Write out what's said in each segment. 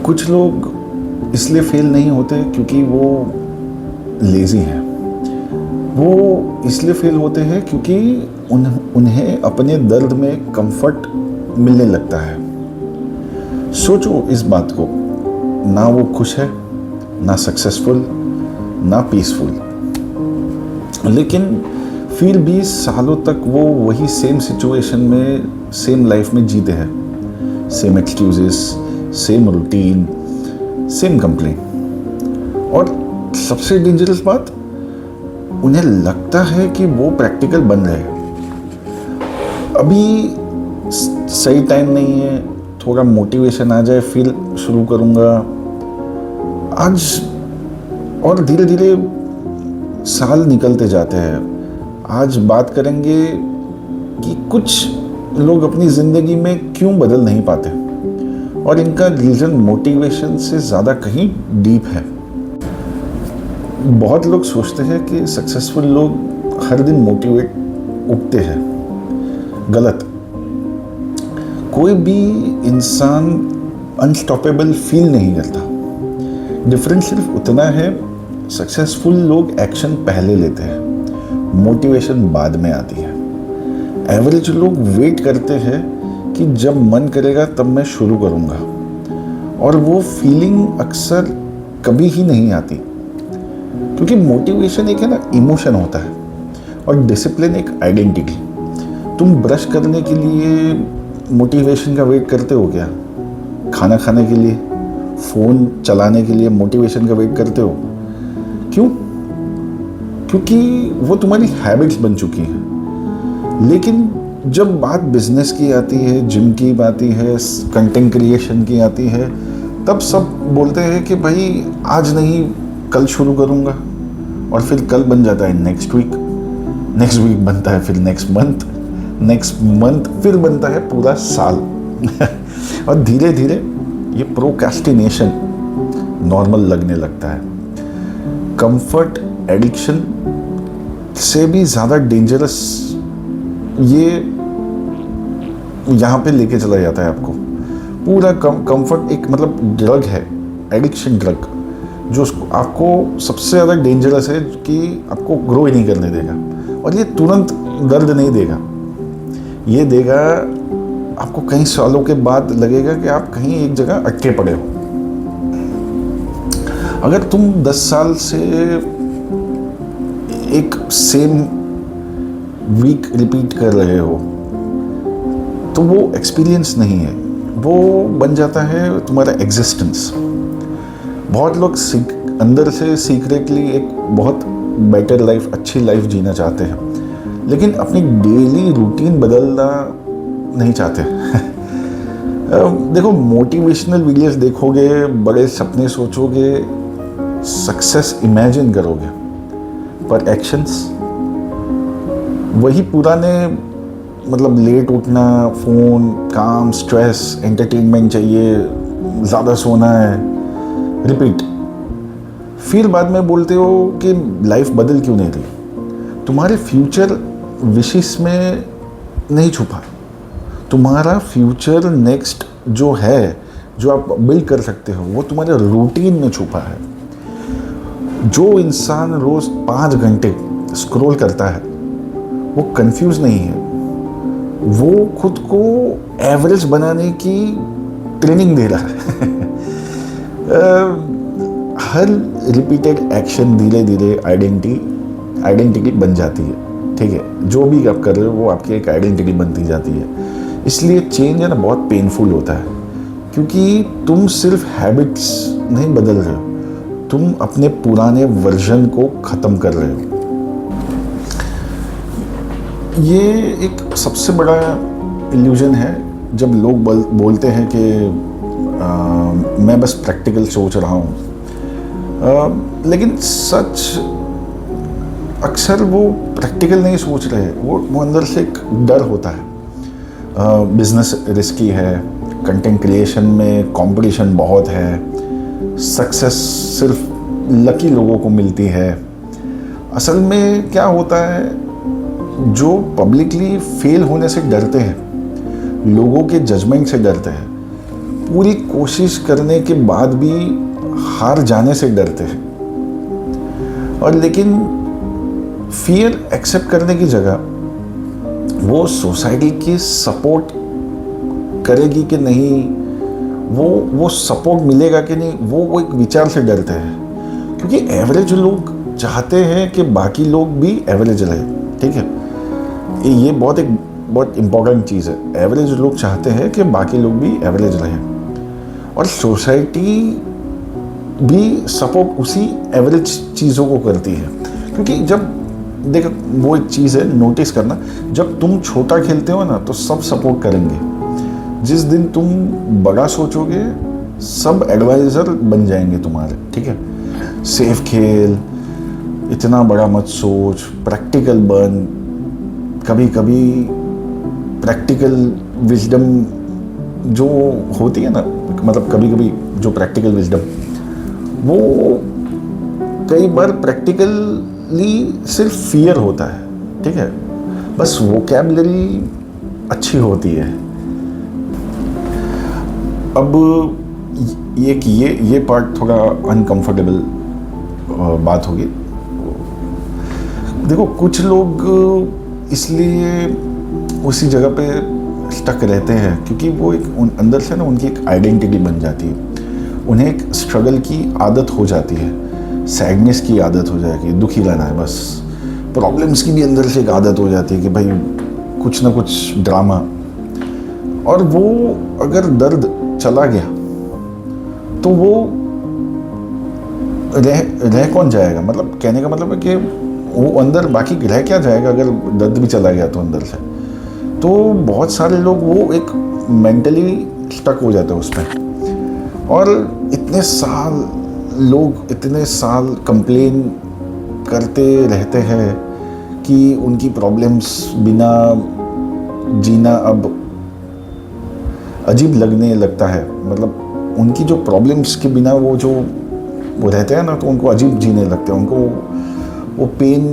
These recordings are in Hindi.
कुछ लोग इसलिए फेल नहीं होते क्योंकि वो लेज़ी हैं। वो इसलिए फेल होते हैं क्योंकि उन्हें अपने दर्द में कंफर्ट मिलने लगता है। सोचो इस बात को, ना वो खुश है, ना सक्सेसफुल, ना पीसफुल, लेकिन फिर भी सालों तक वो वही सेम सिचुएशन में, सेम लाइफ में जीते हैं। Same excuses, same routine, same complain. और सबसे डेंजरस बात, उन्हें लगता है कि वो प्रैक्टिकल बन रहे हैं। अभी सही टाइम नहीं है, थोड़ा मोटिवेशन आ जाए फिर शुरू करूँगा। आज और धीरे धीरे साल निकलते जाते हैं। आज बात करेंगे कि कुछ लोग अपनी ज़िंदगी में क्यों बदल नहीं पाते, और इनका रीज़न मोटिवेशन से ज़्यादा कहीं डीप है। बहुत लोग सोचते हैं कि सक्सेसफुल लोग हर दिन मोटिवेट उगते हैं। गलत। कोई भी इंसान अनस्टॉपेबल फील नहीं करता। डिफरेंस सिर्फ उतना है, सक्सेसफुल लोग एक्शन पहले लेते हैं, मोटिवेशन बाद में आती है। एवरेज लोग वेट करते हैं कि जब मन करेगा तब मैं शुरू करूँगा, और वो फीलिंग अक्सर कभी ही नहीं आती, क्योंकि मोटिवेशन एक है ना, इमोशन होता है, और डिसिप्लिन एक आइडेंटिटी। तुम ब्रश करने के लिए मोटिवेशन का वेट करते हो क्या? खाना खाने के लिए, फ़ोन चलाने के लिए मोटिवेशन का वेट करते हो? क्यों? क्योंकि वो तुम्हारी हैबिट्स बन चुकी हैं। लेकिन जब बात बिजनेस की आती है, जिम की आती है, कंटेंट क्रिएशन की आती है, तब सब बोलते हैं कि भाई आज नहीं कल शुरू करूँगा, और फिर कल बन जाता है नेक्स्ट वीक बनता है फिर नेक्स्ट मंथ फिर बनता है पूरा साल। और धीरे धीरे ये प्रोक्रेस्टिनेशन नॉर्मल लगने लगता है। कंफर्ट एडिक्शन से भी ज़्यादा डेंजरस ये यहाँ पे लेके चला जाता है आपको। पूरा कंफर्ट एक मतलब ड्रग है, एडिक्शन ड्रग, जो आपको सबसे ज़्यादा डेंजरस है, कि आपको ग्रो ही नहीं करने देगा। और ये तुरंत दर्द नहीं देगा, ये देगा आपको कई सालों के बाद लगेगा कि आप कहीं एक जगह अटके पड़े हो। अगर तुम 10 साल से एक सेम वीक रिपीट कर रहे हो, तो वो एक्सपीरियंस नहीं है, वो बन जाता है तुम्हारा एग्जिस्टेंस। बहुत लोग अंदर से सीक्रेटली एक बहुत बेटर लाइफ, अच्छी लाइफ जीना चाहते हैं, लेकिन अपनी डेली रूटीन बदलना नहीं चाहते। देखो, मोटिवेशनल वीडियोस देखोगे, बड़े सपने सोचोगे, सक्सेस इमेजिन करोगे, पर एक्शंस वही पुराने, मतलब लेट उठना, फ़ोन, काम, स्ट्रेस, एंटरटेनमेंट चाहिए, ज़्यादा सोना है, रिपीट। फिर बाद में बोलते हो कि लाइफ बदल क्यों नहीं रही। तुम्हारे फ्यूचर विशेष में नहीं छुपा, तुम्हारा फ्यूचर नेक्स्ट जो है, जो आप बिल्ड कर सकते हो, वो तुम्हारे रूटीन में छुपा है। जो इंसान रोज़ 5 घंटे स्क्रॉल करता है, वो कंफ्यूज नहीं है, वो खुद को एवरेज बनाने की ट्रेनिंग दे रहा है। हर रिपीटेड एक्शन धीरे धीरे आइडेंटिटी बन जाती है। ठीक है, जो भी आप कर रहे हो वो आपकी एक आइडेंटिटी बनती जाती है। इसलिए चेंज है ना, बहुत पेनफुल होता है, क्योंकि तुम सिर्फ हैबिट्स नहीं बदल रहे हो, तुम अपने पुराने वर्जन को ख़त्म कर रहे हो। ये एक सबसे बड़ा इल्यूजन है, जब लोग बोलते हैं कि मैं बस प्रैक्टिकल सोच रहा हूँ, लेकिन सच अक्सर वो प्रैक्टिकल नहीं सोच रहे, वो अंदर से एक डर होता है। बिजनेस रिस्की है, कंटेंट क्रिएशन में कंपटीशन बहुत है, सक्सेस सिर्फ लकी लोगों को मिलती है। असल में क्या होता है, जो पब्लिकली फेल होने से डरते हैं, लोगों के जजमेंट से डरते हैं, पूरी कोशिश करने के बाद भी हार जाने से डरते हैं। और लेकिन फियर एक्सेप्ट करने की जगह वो सोसाइटी की सपोर्ट करेगी कि नहीं, वो सपोर्ट मिलेगा कि नहीं, वो एक विचार से डरते हैं। क्योंकि एवरेज लोग चाहते हैं कि बाकी लोग भी एवरेज रहे, ठीक है। ये बहुत इम्पोर्टेंट चीज़ है। एवरेज लोग चाहते हैं कि बाकी लोग भी एवरेज रहें, और सोसाइटी भी सपोर्ट उसी एवरेज चीज़ों को करती है। क्योंकि जब देखो, वो एक चीज़ है, नोटिस करना, जब तुम छोटा खेलते हो ना तो सब सपोर्ट करेंगे। जिस दिन तुम बड़ा सोचोगे सब एडवाइज़र बन जाएंगे तुम्हारे, ठीक है। सेफ खेल, इतना बड़ा मत सोच, प्रैक्टिकल बन। कभी कभी प्रैक्टिकल विजडम जो होती है ना, मतलब कभी कभी जो प्रैक्टिकल विजडम, वो कई बार प्रैक्टिकली सिर्फ फियर होता है, ठीक है। बस वोकैबुलरी अच्छी होती है। अब ये पार्ट थोड़ा अनकंफर्टेबल बात होगी। देखो, कुछ लोग इसलिए उसी जगह पे स्टक रहते हैं क्योंकि वो एक अंदर से ना उनकी एक आइडेंटिटी बन जाती है। उन्हें एक स्ट्रगल की आदत हो जाती है, सैडनेस की आदत हो जाएगी, दुखी रहना है बस। प्रॉब्लम्स की भी अंदर से एक आदत हो जाती है कि भाई कुछ ना कुछ ड्रामा। और वो अगर दर्द चला गया तो वो रह कौन जाएगा। मतलब कहने का मतलब है कि वो अंदर बाकी रह क्या जाएगा अगर दर्द भी चला गया तो अंदर से। तो बहुत सारे लोग वो एक मेंटली स्टक हो जाते हैं उसमें। और इतने साल कंप्लेन करते रहते हैं कि उनकी प्रॉब्लम्स बिना जीना अब अजीब लगने लगता है। मतलब उनकी जो प्रॉब्लम्स के बिना वो रहते हैं ना, तो उनको अजीब जीने लगते हैं। उनको वो पेन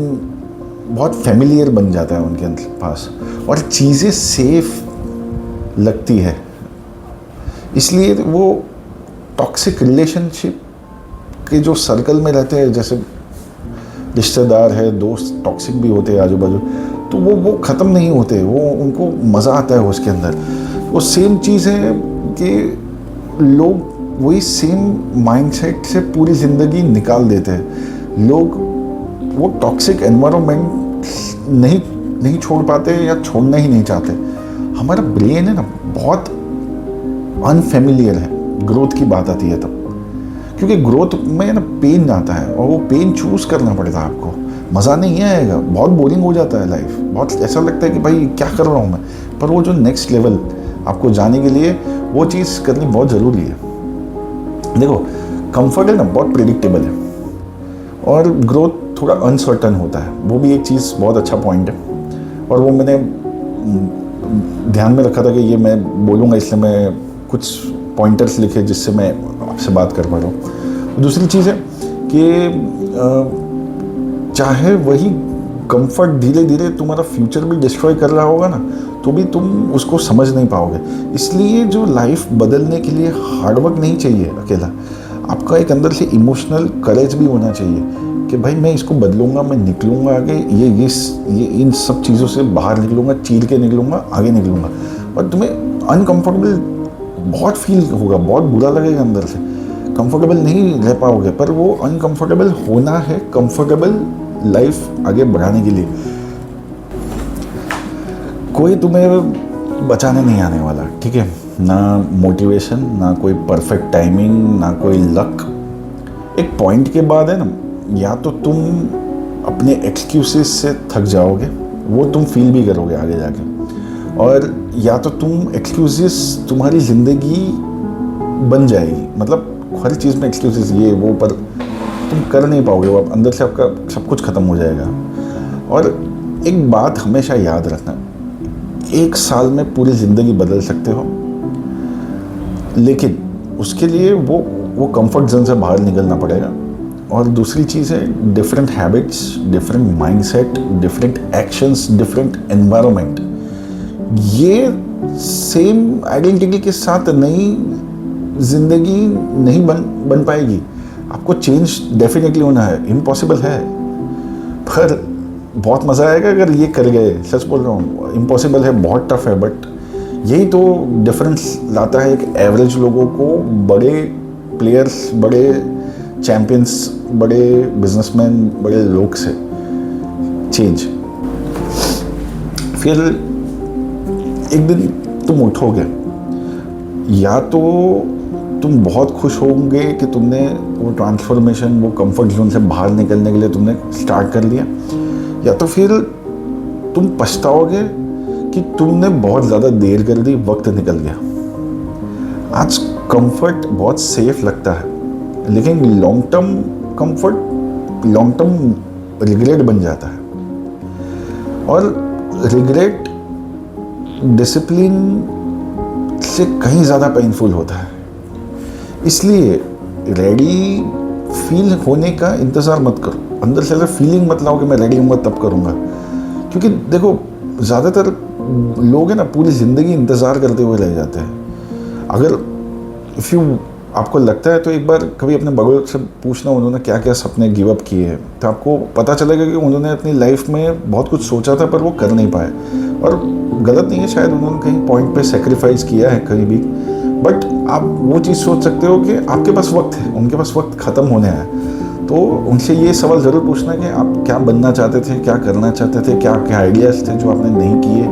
बहुत फेमिलियर बन जाता है उनके पास, और चीज़ें सेफ लगती है। इसलिए वो टॉक्सिक रिलेशनशिप के जो सर्कल में रहते हैं, जैसे रिश्तेदार है, दोस्त टॉक्सिक भी होते हैं आजू बाजू, तो वो ख़त्म नहीं होते। वो उनको मज़ा आता है उसके अंदर। वो सेम चीज़ है कि लोग वही सेम माइंडसेट से पूरी ज़िंदगी निकाल देते हैं। लोग वो टॉक्सिक एनवायरनमेंट नहीं छोड़ पाते या छोड़ना ही नहीं चाहते। हमारा ब्रेन है ना बहुत अनफेमिलियर है। ग्रोथ की बात आती है तब, क्योंकि ग्रोथ में ना पेन आता है, और वो पेन चूज़ करना पड़ता है आपको। मज़ा नहीं आएगा, बहुत बोरिंग हो जाता है लाइफ, बहुत ऐसा लगता है कि भाई क्या कर रहा हूँ मैं। पर वो जो नेक्स्ट लेवल आपको जाने के लिए वो चीज़ करनी बहुत ज़रूरी है। देखो, कंफर्ट है ना बहुत प्रिडिक्टेबल है, और ग्रोथ थोड़ा अनसर्टन होता है। वो भी एक चीज़ बहुत अच्छा पॉइंट है, और वो मैंने ध्यान में रखा था कि ये मैं बोलूँगा, इसलिए मैं कुछ पॉइंटर्स लिखे जिससे मैं आपसे बात कर पा रहा हूँ। दूसरी चीज़ है कि चाहे वही कंफर्ट धीरे धीरे तुम्हारा फ्यूचर भी डिस्ट्रॉय कर रहा होगा ना, तो भी तुम उसको समझ नहीं पाओगे। इसलिए जो लाइफ बदलने के लिए हार्डवर्क नहीं चाहिए अकेला, आपका एक अंदर से इमोशनल करेज भी होना चाहिए कि भाई मैं इसको बदलूंगा, मैं निकलूंगा आगे, ये इन सब चीज़ों से बाहर निकलूंगा, चीर के निकलूंगा, आगे निकलूंगा। और तुम्हें अनकंफर्टेबल बहुत फील होगा, बहुत बुरा लगेगा अंदर से, कंफर्टेबल नहीं रह पाओगे। पर वो अनकंफर्टेबल होना है कंफर्टेबल लाइफ आगे बढ़ाने के लिए। कोई तुम्हें बचाने नहीं आने वाला, ठीक है। ना मोटिवेशन, ना कोई परफेक्ट टाइमिंग, ना कोई लक। एक पॉइंट के बाद है ना, या तो तुम अपने एक्सक्यूजेस से थक जाओगे, वो तुम फील भी करोगे आगे जाके, और या तो तुम एक्सक्यूजेस तुम्हारी ज़िंदगी बन जाएगी। मतलब हर चीज़ में एक्सक्यूजेस ये वो, पर तुम कर नहीं पाओगे, वो अंदर से आपका सब कुछ ख़त्म हो जाएगा। और एक बात हमेशा याद रखना, 1 साल में पूरी ज़िंदगी बदल सकते हो, लेकिन उसके लिए वो कंफर्ट जोन से बाहर निकलना पड़ेगा। और दूसरी चीज़ है different habits, different mindset, different actions, different environment. ये सेम आइडेंटिटी के साथ नहीं ज़िंदगी नहीं बन पाएगी। आपको चेंज डेफिनेटली होना है, इम्पॉसिबल है, पर बहुत मज़ा आएगा अगर ये कर गए। सच बोल रहा हूँ, इम्पॉसिबल है, बहुत टफ है, बट यही तो डिफरेंस लाता है एक एवरेज लोगों को बड़े प्लेयर्स, बड़े चैम्पियंस, बड़े बिजनेसमैन, बड़े लोग से। चेंज। फिर एक दिन तुम उठोगे, या तो तुम बहुत खुश होंगे कि तुमने वो ट्रांसफॉर्मेशन, वो कंफर्ट जोन से बाहर निकलने के लिए तुमने स्टार्ट कर लिया, या तो फिर तुम पछताओगे कि तुमने बहुत ज़्यादा देर कर दी, वक्त निकल गया। आज कंफर्ट बहुत सेफ लगता है, लेकिन long term comfort long term regret बन जाता है, और रिग्रेट डिसिप्लिन से कहीं ज़्यादा पेनफुल होता है। इसलिए रेडी फील होने का इंतज़ार मत करो, अंदर से अगर फीलिंग मत लाओ कि मैं रेडी हूँगा तब करूँगा। क्योंकि देखो, ज़्यादातर लोग हैं ना, पूरी ज़िंदगी इंतज़ार करते हुए रह जाते हैं। अगर आपको लगता है तो एक बार कभी अपने बड़ों से पूछना उन्होंने क्या क्या सपने गिव अप किए हैं, तो आपको पता चलेगा कि उन्होंने अपनी लाइफ में बहुत कुछ सोचा था पर वो कर नहीं पाए। और गलत नहीं है, शायद उन्होंने कहीं पॉइंट पे सेक्रीफाइस किया है कहीं भी, बट आप वो चीज़ सोच सकते हो कि आपके पास वक्त है, उनके पास वक्त ख़त्म होने है। तो उनसे ये सवाल ज़रूर पूछना कि आप क्या बनना चाहते थे, क्या करना चाहते थे, क्या क्या आइडियाज़ थे जो आपने नहीं किए,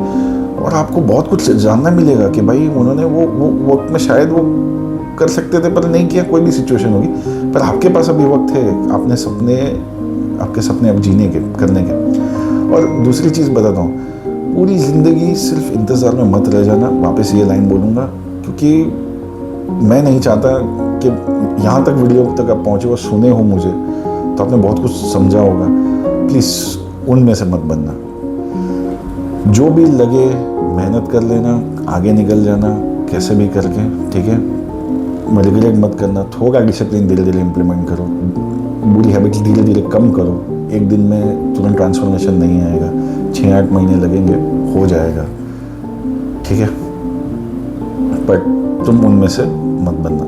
और आपको बहुत कुछ जानना मिलेगा कि भाई उन्होंने वो वक्त में शायद वो कर सकते थे पर नहीं किया। कोई भी सिचुएशन होगी, पर आपके पास अभी वक्त है, आपके सपने अब जीने के, करने के। और दूसरी चीज़ बताता हूँ, पूरी ज़िंदगी सिर्फ इंतज़ार में मत रह जाना। वापस ये लाइन बोलूँगा क्योंकि मैं नहीं चाहता कि यहाँ तक वीडियो तक आप पहुँचे और सुने हो मुझे तो आपने बहुत कुछ समझा होगा। प्लीज़ उनमें से मत बनना। जो भी लगे मेहनत कर लेना, आगे निकल जाना कैसे भी करके, ठीक है। रिग्रेट मत करना, थोड़ा डिसिप्लिन धीरे धीरे इम्प्लीमेंट करो, बुरी हैबिट्स धीरे धीरे कम करो। एक दिन में तुरंत ट्रांसफॉर्मेशन नहीं आएगा, 6-8 महीने लगेंगे, हो जाएगा, ठीक है। बट तुम उनमें से मत बनना।